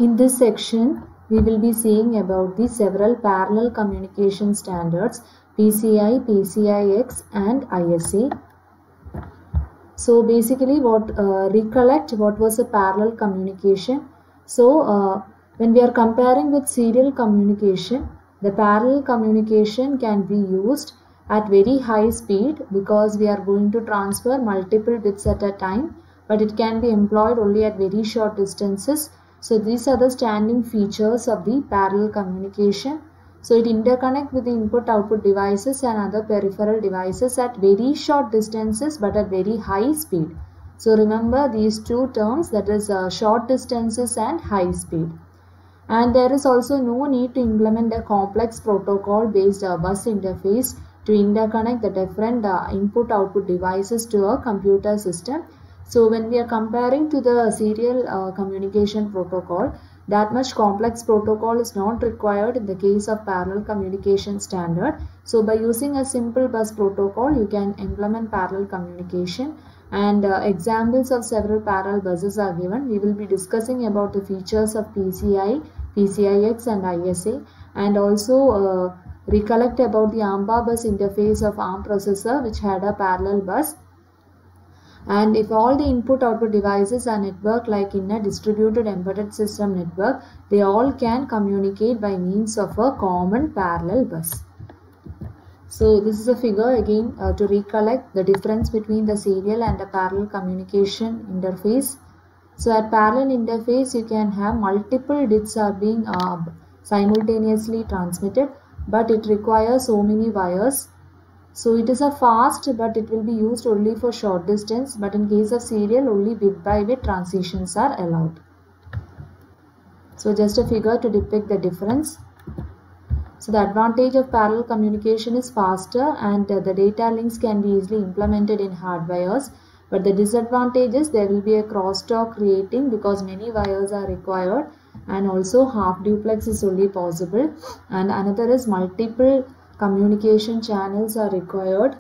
In this section, we will be seeing about the several parallel communication standards PCI, PCIX and ISA. So basically recollect what was a parallel communication. So when we are comparing with serial communication, the parallel communication can be used at very high speed because we are going to transfer multiple bits at a time, but it can be employed only at very short distances. So these are the standing features of the parallel communication. So it interconnects with the input-output devices and other peripheral devices at very short distances but at very high speed. So remember these two terms, that is short distances and high speed. And there is also no need to implement a complex protocol based bus interface to interconnect the different input-output devices to a computer system. So when we are comparing to the serial communication protocol, that much complex protocol is not required in the case of parallel communication standard. So by using a simple bus protocol, you can implement parallel communication. And examples of several parallel buses are given. We will be discussing about the features of PCI, PCIX and ISA, and also recollect about the ARMBA bus interface of ARM processor which had a parallel bus. And if all the input-output devices are networked like in a distributed embedded system network, they all can communicate by means of a common parallel bus. So this is a figure again to recollect the difference between the serial and the parallel communication interface. So at parallel interface, you can have multiple bits are being simultaneously transmitted, but it requires so many wires. So it is a fast, but it will be used only for short distance, but in case of serial, only bit by bit transitions are allowed. So just a figure to depict the difference. So the advantage of parallel communication is faster and the data links can be easily implemented in hard wires. But the disadvantage is there will be a crosstalk creating because many wires are required, and also half duplex is only possible, and another is multiple communication channels are required,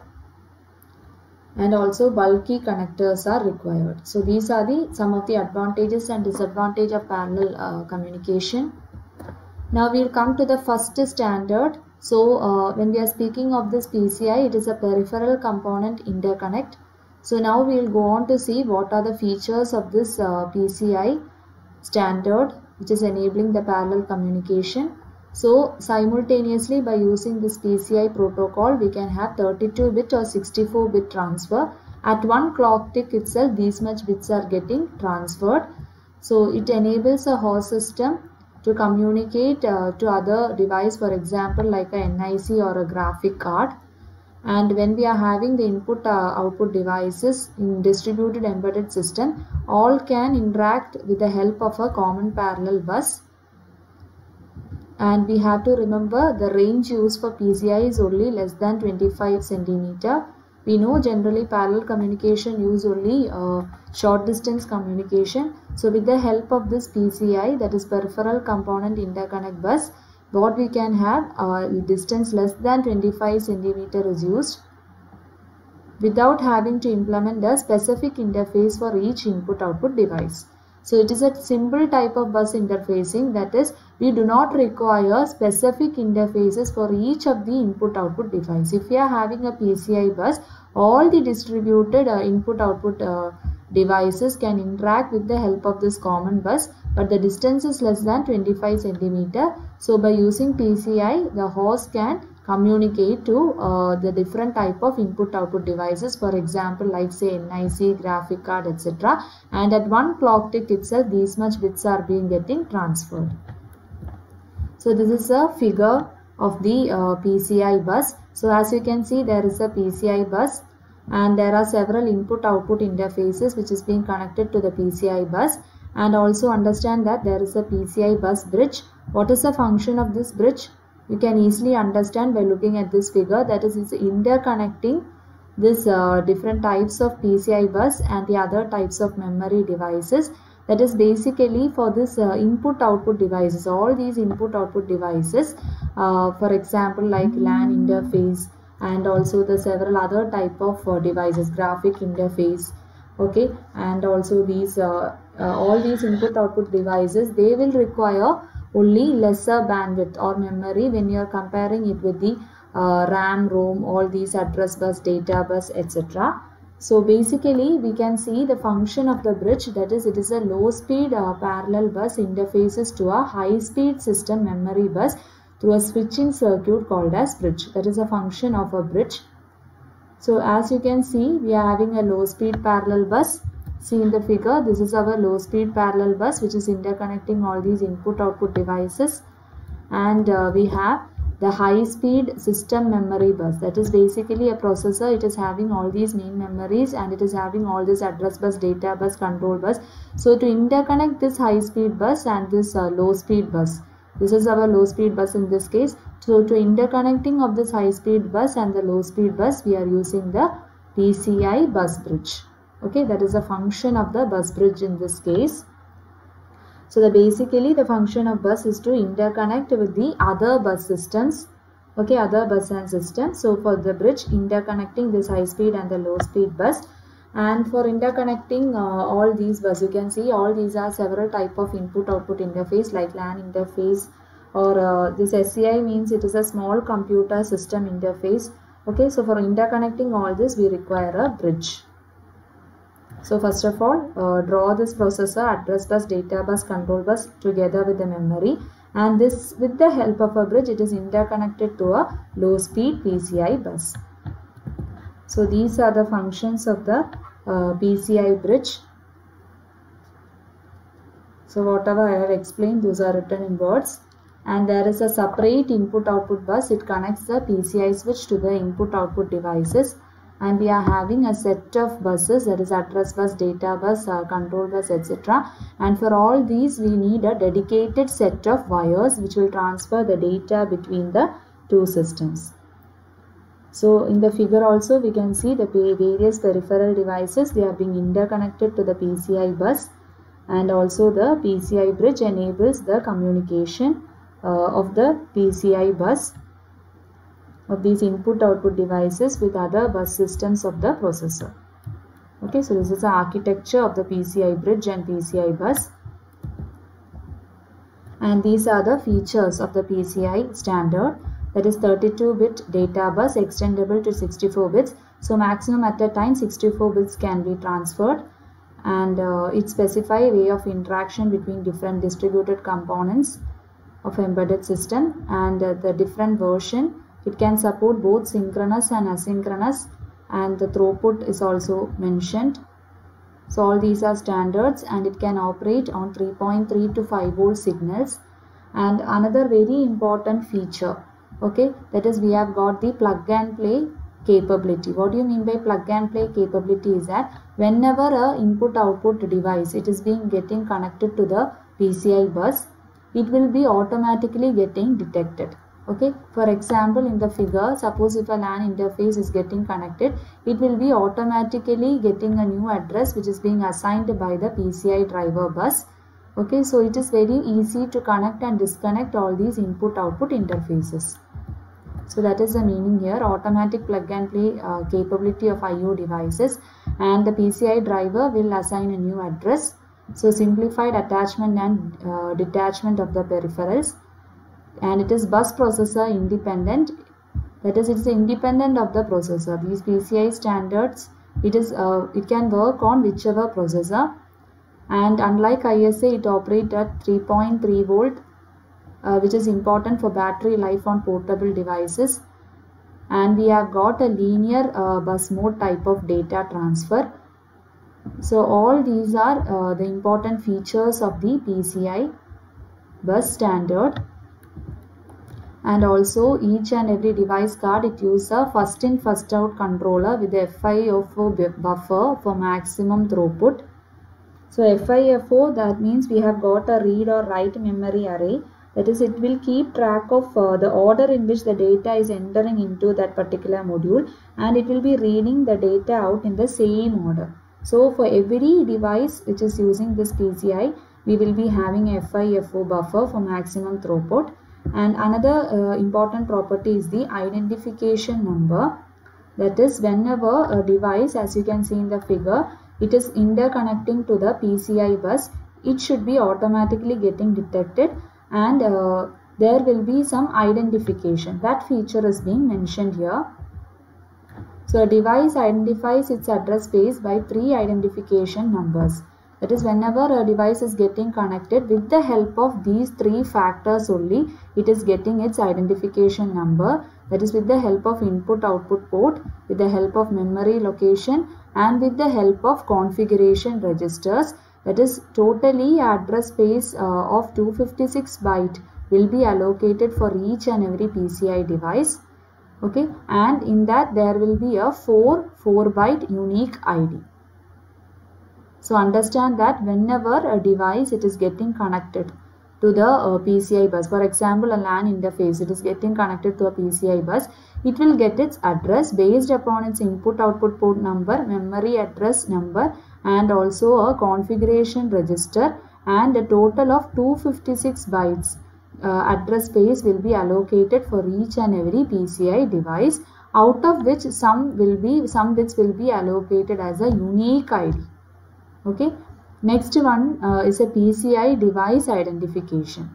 and also bulky connectors are required. So these are some of the advantages and disadvantages of parallel communication. Now we will come to the first standard. So when we are speaking of this PCI, it is a peripheral component interconnect. So now we will go on to see what are the features of this PCI standard which is enabling the parallel communication. So simultaneously by using this PCI protocol, we can have 32-bit or 64-bit transfer. At one clock tick itself, these much bits are getting transferred. So it enables a host system to communicate to other device, for example like a NIC or a graphic card. And when we are having the input-output devices in distributed embedded system, all can interact with the help of a common parallel bus. And we have to remember the range used for PCI is only less than 25 centimeter. We know generally parallel communication use only short distance communication. So with the help of this PCI, that is peripheral component interconnect bus, what we can have distance less than 25 centimeter is used without having to implement a specific interface for each input-output device. So it is a simple type of bus interfacing, that is we do not require specific interfaces for each of the input-output device. If we are having a PCI bus, all the distributed input-output devices can interact with the help of this common bus, but the distance is less than 25 centimeter. So by using PCI, the host can communicate to the different type of input-output devices, for example like say NIC, graphic card, etc. And at one clock tick itself, these much bits are being getting transferred. So this is a figure of the PCI bus. So as you can see, there is a PCI bus and there are several input-output interfaces which is being connected to the PCI bus. And also understand that there is a PCI bus bridge. What is the function of this bridge? You can easily understand by looking at this figure, that is it's interconnecting this different types of PCI bus and the other types of memory devices. That is basically for this input-output devices. All these input-output devices, for example like LAN interface and also the several other type of devices, graphic interface, okay, and also these all these input-output devices, they will require only lesser bandwidth or memory when you are comparing it with the RAM, ROM, all these address bus, data bus, etc. So basically we can see the function of the bridge, that is it is a low speed parallel bus interfaces to a high speed system memory bus through a switching circuit called as bridge. That is a function of a bridge. So as you can see, we are having a low speed parallel bus. See in the figure, this is our low speed parallel bus which is interconnecting all these input output devices, and we have the high speed system memory bus, that is basically a processor. It is having all these main memories and it is having all this address bus, data bus, control bus. So to interconnect this high speed bus and this low speed bus, this is our low speed bus in this case. So to interconnecting of this high speed bus and the low speed bus, we are using the PCI bus bridge. Okay, that is a function of the bus bridge in this case. So basically the function of bus is to interconnect with the other bus systems. Okay, other bus and systems. So for the bridge, interconnecting this high speed and the low speed bus. And for interconnecting all these bus, you can see all these are several type of input output interface like LAN interface, or this SCI means it is a small computer system interface. Okay, so for interconnecting all this we require a bridge. So first of all, draw this processor, address bus, data bus, control bus together with the memory, and this with the help of a bridge it is interconnected to a low speed PCI bus. So these are the functions of the PCI bridge. So whatever I have explained, those are written in words. And there is a separate input output bus. It connects the PCI switch to the input output devices. And we are having a set of buses, that is address bus, data bus, control bus, etc. And for all these we need a dedicated set of wires which will transfer the data between the two systems. So in the figure also we can see the various peripheral devices, they are being interconnected to the PCI bus, and also the PCI bridge enables the communication of the PCI bus of these input output devices with other bus systems of the processor. Okay, so this is the architecture of the PCI bridge and PCI bus, and these are the features of the PCI standard, that is 32-bit data bus extendable to 64 bits. So maximum at a time 64 bits can be transferred, and it specifies a way of interaction between different distributed components of embedded system, and the different version. It can support both synchronous and asynchronous, and the throughput is also mentioned. So all these are standards, and it can operate on 3.3 to 5 volt signals. And another very important feature, okay, that is we have got the plug and play capability. What do you mean by plug and play capability is that whenever a input output device it is getting connected to the PCI bus, it will be automatically getting detected. Okay, for example in the figure, suppose if a LAN interface is getting connected, it will be automatically getting a new address which is being assigned by the PCI driver bus. Okay, so it is very easy to connect and disconnect all these input output interfaces. So that is the meaning here, automatic plug and play capability of IO devices, and the PCI driver will assign a new address. So simplified attachment and detachment of the peripherals. And it is bus processor independent, that is it is independent of the processor. These PCI standards, it can work on whichever processor, and unlike ISA it operates at 3.3 volt which is important for battery life on portable devices, and we have got a linear bus mode type of data transfer. So all these are the important features of the PCI bus standard. And also each and every device card, it uses a first in first out controller with a FIFO buffer for maximum throughput. So FIFO, that means we have got a read or write memory array, that is it will keep track of the order in which the data is entering into that particular module, and it will be reading the data out in the same order. So for every device which is using this PCI, we will be having a FIFO buffer for maximum throughput. And another important property is the identification number, that is whenever a device, as you can see in the figure, it is interconnecting to the PCI bus, it should be automatically getting detected, and there will be some identification. That feature is being mentioned here. So a device identifies its address space by 3 identification numbers. That is, whenever a device is getting connected, with the help of these 3 factors only, it is getting its identification number. That is, with the help of input-output port, with the help of memory location, and with the help of configuration registers. That is, totally address space of 256 byte will be allocated for each and every PCI device. Okay, and in that there will be a 4 byte unique ID. So understand that whenever a device it is getting connected to the PCI bus, for example a LAN interface, it is getting connected to a PCI bus, it will get its address based upon its input output port number, memory address number, and also a configuration register, and a total of 256 bytes address space will be allocated for each and every PCI device, out of which some bits will be allocated as a unique ID. Okay, next one is a PCI device identification.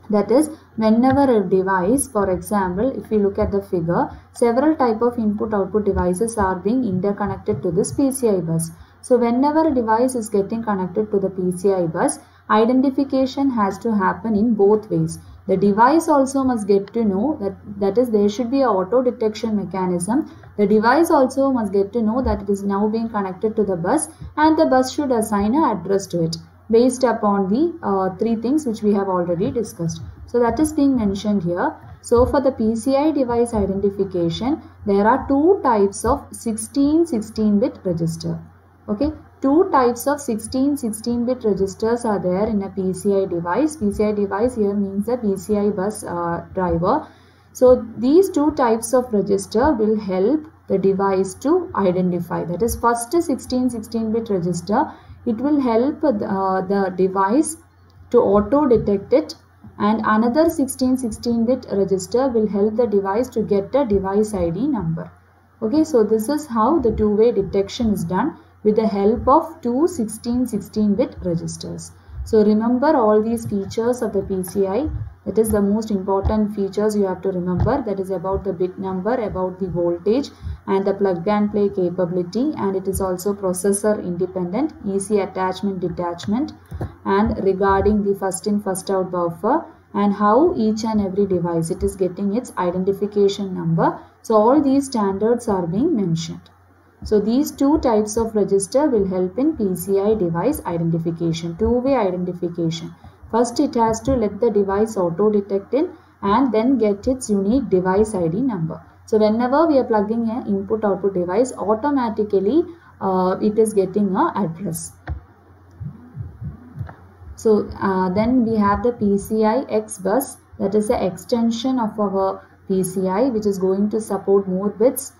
That is, whenever a device, for example, if you look at the figure, several type of input-output devices are being interconnected to this PCI bus. So whenever a device is getting connected to the PCI bus, identification has to happen in both ways. The device also must get to know that is, there should be an auto detection mechanism. The device also must get to know that it is now being connected to the bus, and the bus should assign an address to it based upon the 3 things which we have already discussed. So that is being mentioned here. So for the PCI device identification, there are 2 types of 16-bit register. Okay, 2 types of 16-bit registers are there in a PCI device. PCI device here means a PCI bus driver. So these 2 types of register will help the device to identify. That is, first 16-bit register, it will help the device to auto detect it, and another 16-bit register will help the device to get a device ID number. Okay, so this is how the two-way detection is done with the help of 2 16-bit registers. So remember all these features of the PCI. That is the most important features you have to remember. That is about the bit number, about the voltage, and the plug and play capability, and it is also processor independent, easy attachment detachment, and regarding the first in first out buffer, and how each and every device it is getting its identification number. So all these standards are being mentioned. So these 2 types of register will help in PCI device identification, two-way identification. First, it has to let the device auto detect it and then get its unique device ID number. So whenever we are plugging an input output device, automatically it is getting an address. So then we have the PCI X bus, that is the extension of our PCI, which is going to support more bits.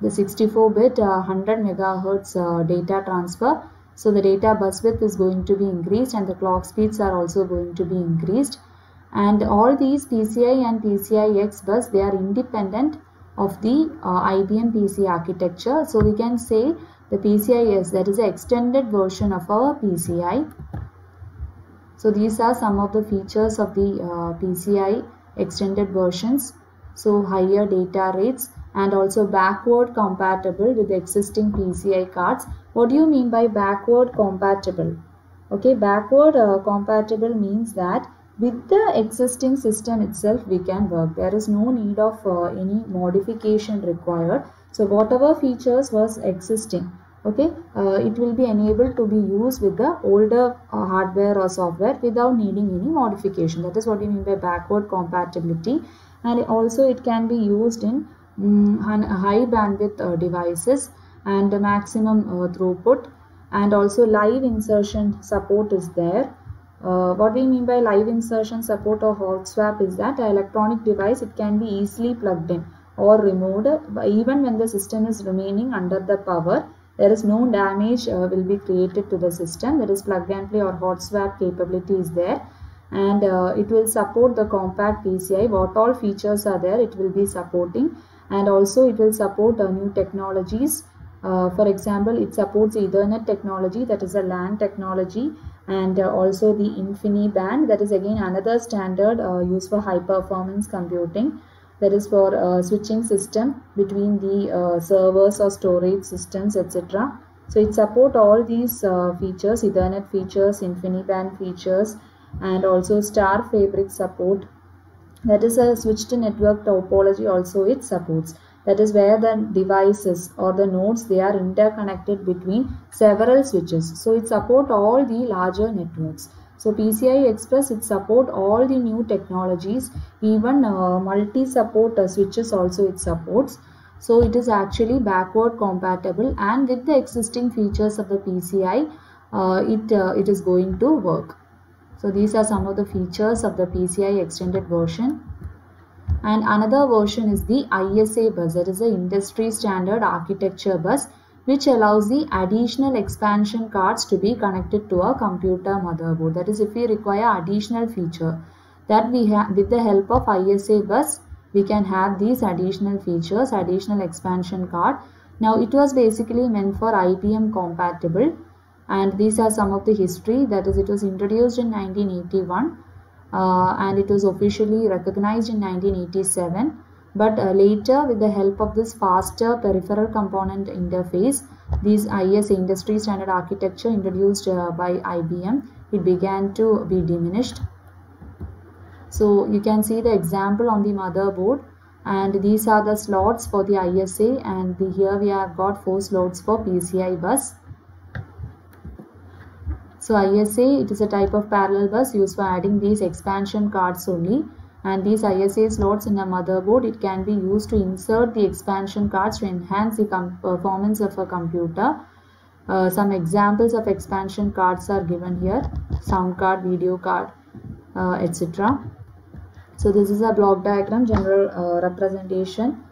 The 64-bit 100 MHz data transfer. So the data bus width is going to be increased, and the clock speeds are also going to be increased. And all these PCI and PCI X bus, they are independent of the IBM PC architecture. So we can say the PCI S, that is the extended version of our PCI. So these are some of the features of the PCI extended versions. So higher data rates, and also backward compatible with the existing PCI cards. What do you mean by backward compatible? Okay, backward compatible means that with the existing system itself we can work. There is no need of any modification required. So whatever features was existing, okay, it will be enabled to be used with the older hardware or software without needing any modification. That is what we mean by backward compatibility. And also it can be used in high bandwidth devices and the maximum throughput, and also live insertion support is there. What we mean by live insertion support or hot swap is that an electronic device, it can be easily plugged in or removed even when the system is remaining under the power. There is no damage will be created to the system. That is, plug and play or hot swap capability is there, and it will support the compact PCI. What all features are there, it will be supporting. And also it will support new technologies For example, it supports Ethernet technology, that is a LAN technology, and also the InfiniBand, that is again another standard used for high performance computing, that is for switching system between the servers or storage systems, etc. So it supports all these features, Ethernet features, InfiniBand features, and also Star Fabric support. That is a switched network topology also it supports. That is where the devices or the nodes, they are interconnected between several switches. So it supports all the larger networks. So PCI Express, it supports all the new technologies, even multi-support switches also it supports. So it is actually backward compatible, and with the existing features of the PCI, it is going to work. So these are some of the features of the PCI extended version. And another version is the ISA bus, that is the industry standard architecture bus, which allows the additional expansion cards to be connected to a computer motherboard. That is, if we require additional feature, that we have with the help of ISA bus, we can have these additional features, additional expansion card. Now it was basically meant for IBM compatible, and these are some of the history. That is, it was introduced in 1981. And it was officially recognized in 1987, but later, with the help of this faster peripheral component interface, this ISA industry standard architecture introduced by IBM, it began to be diminished. So you can see the example on the motherboard, and these are the slots for the ISA, and here we have got 4 slots for PCI bus. So ISA, it is a type of parallel bus used for adding these expansion cards only, and these ISA slots in a motherboard, it can be used to insert the expansion cards to enhance the performance of a computer. Some examples of expansion cards are given here: sound card, video card, etc. So this is a block diagram, general representation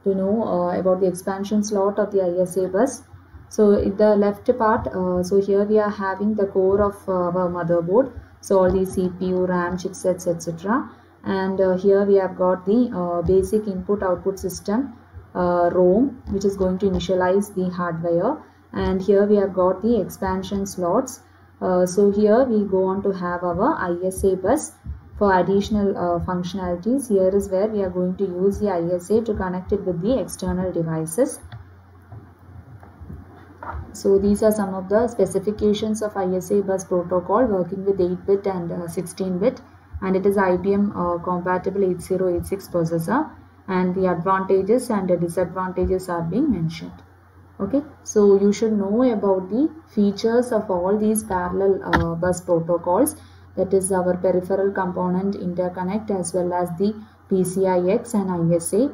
to know about the expansion slot of the ISA bus. So in the left part, so here we are having the core of our motherboard. So all the CPU, RAM, chipsets, etc. And here we have got the basic input-output system, ROM, which is going to initialize the hardware. And here we have got the expansion slots. So here we go on to have our ISA bus for additional functionalities. Here is where we are going to use the ISA to connect it with the external devices. So these are some of the specifications of ISA bus protocol working with 8-bit and 16-bit, and it is IBM compatible 8086 processor, and the advantages and the disadvantages are being mentioned. Okay, so you should know about the features of all these parallel bus protocols, that is our peripheral component interconnect as well as the PCIX and ISA.